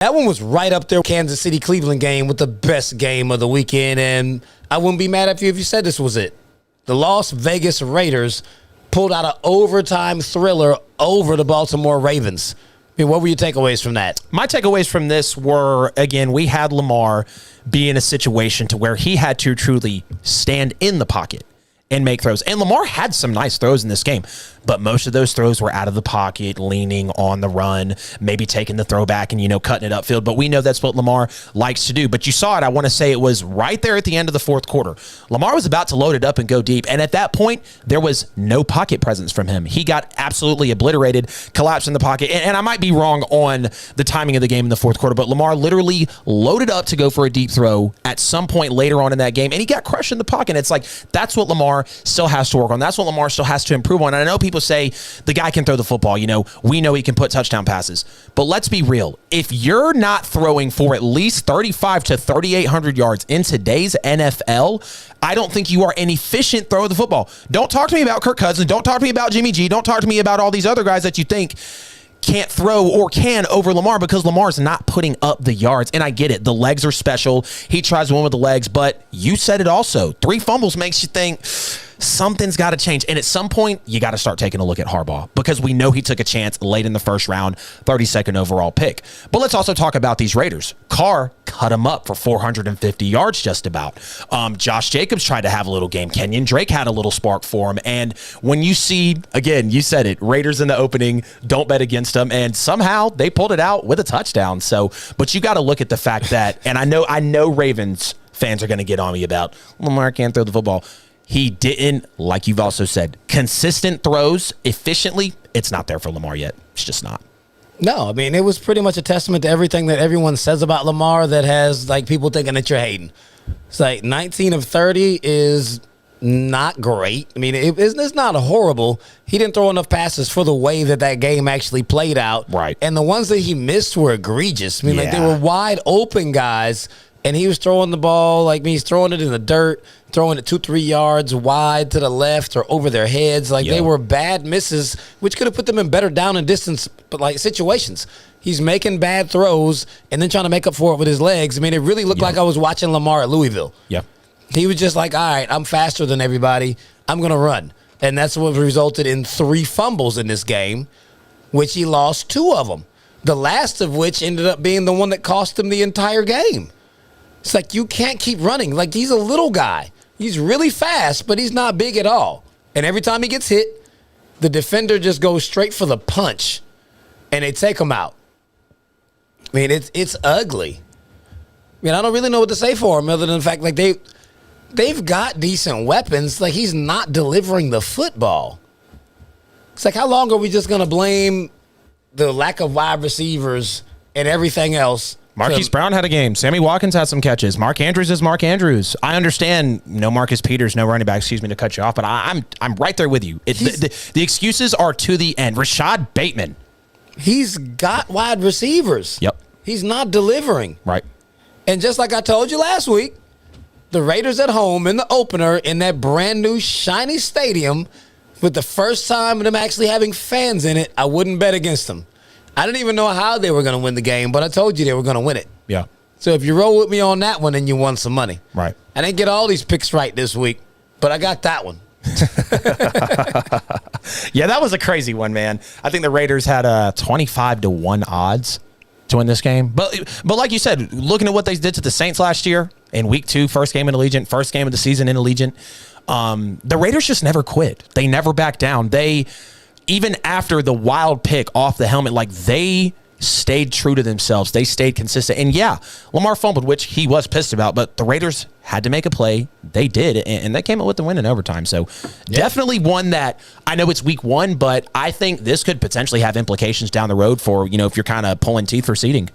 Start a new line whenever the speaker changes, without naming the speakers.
That one was right up there, Kansas City-Cleveland game with the best game of the weekend, and I wouldn't be mad at you if you said this was it. The Las Vegas Raiders pulled out an overtime thriller over the Baltimore Ravens. I mean, what were your takeaways from that?
My takeaways from this were, again, we had Lamar be in a situation to where he had to truly stand in the pocket and make throws. And Lamar had some nice throws in this game, but most of those throws were out of the pocket, leaning on the run, maybe taking the throw back and, cutting it upfield. But we know that's what Lamar likes to do. But you saw it, I want to say it was right there at the end of the fourth quarter. Lamar was about to load it up and go deep. And at that point, there was no pocket presence from him. He got absolutely obliterated, collapsed in the pocket. And I might be wrong on the timing of the game in the fourth quarter, but Lamar literally loaded up to go for a deep throw at some point later on in that game. And he got crushed in the pocket. It's like, that's what Lamar still has to work on. That's what Lamar still has to improve on. And I know people say the guy can throw the football. We know he can put touchdown passes. But let's be real. If you're not throwing for at least 35 to 3,800 yards in today's NFL, I don't think you are an efficient thrower of the football. Don't talk to me about Kirk Cousins. Don't talk to me about Jimmy G. Don't talk to me about all these other guys that you think can't throw or can over Lamar, because Lamar's not putting up the yards. And I get it. The legs are special. He tries to win with the legs, but you said it also. 3 fumbles makes you think something's got to change. And at some point, you got to start taking a look at Harbaugh, because we know he took a chance late in the first round, 32nd overall pick. But let's also talk about these Raiders. Carr cut him up for 450 yards just about. Josh Jacobs tried to have a little game. Kenyon Drake had a little spark for him. And when you see, again, you said it, Raiders in the opening, don't bet against them. And somehow they pulled it out with a touchdown. So, but you got to look at the fact that, and I know Ravens fans are going to get on me about Lamar can't throw the football. He didn't, like you've also said, consistent throws efficiently. It's not there for Lamar yet. It's just not.
No, I mean, it was pretty much a testament to everything that everyone says about Lamar that has, people thinking that you're hating. It's like 19 of 30 is not great. I mean, it's not horrible. He didn't throw enough passes for the way that game actually played out.
Right.
And the ones that he missed were egregious. I mean, they were wide open guys, and he was throwing the ball, he's throwing it in the dirt, throwing it 2-3 yards wide to the left or over their heads. They were bad misses, which could have put them in better down and distance situations. He's making bad throws and then trying to make up for it with his legs. I mean, it really looked like I was watching Lamar at Louisville.
Yeah.
He was just like, all right, I'm faster than everybody. I'm going to run. And that's what resulted in 3 fumbles in this game, which he lost 2 of them. The last of which ended up being the one that cost him the entire game. It's like, you can't keep running. He's a little guy. He's really fast, but he's not big at all. And every time he gets hit, the defender just goes straight for the punch, and they take him out. I mean, it's ugly. I mean, I don't really know what to say for him other than the fact, they've got decent weapons. He's not delivering the football. It's like, how long are we just going to blame the lack of wide receivers and everything else?
Marquise Brown had a game. Sammy Watkins had some catches. Mark Andrews is Mark Andrews. I understand no Marcus Peters, no running back, excuse me to cut you off, but I'm right there with you. The excuses are to the end. Rashad Bateman.
He's got wide receivers.
Yep.
He's not delivering.
Right.
And just like I told you last week, the Raiders at home in the opener in that brand new shiny stadium with the first time of them actually having fans in it, I wouldn't bet against them. I didn't even know how they were going to win the game, but I told you they were going to win it.
Yeah.
So if you roll with me on that one, then you won some money.
Right.
I didn't get all these picks right this week, but I got that one.
Yeah, that was a crazy one, man. I think the Raiders had 25-1 odds to win this game. But like you said, looking at what they did to the Saints last year in week 2, first game in Allegiant, first game of the season in Allegiant, the Raiders just never quit. They never backed down. Even after the wild pick off the helmet, they stayed true to themselves. They stayed consistent. And yeah, Lamar fumbled, which he was pissed about, but the Raiders had to make a play. They did, and they came up with the win in overtime. So definitely one that, I know it's week 1, but I think this could potentially have implications down the road for, if you're kind of pulling teeth for seeding.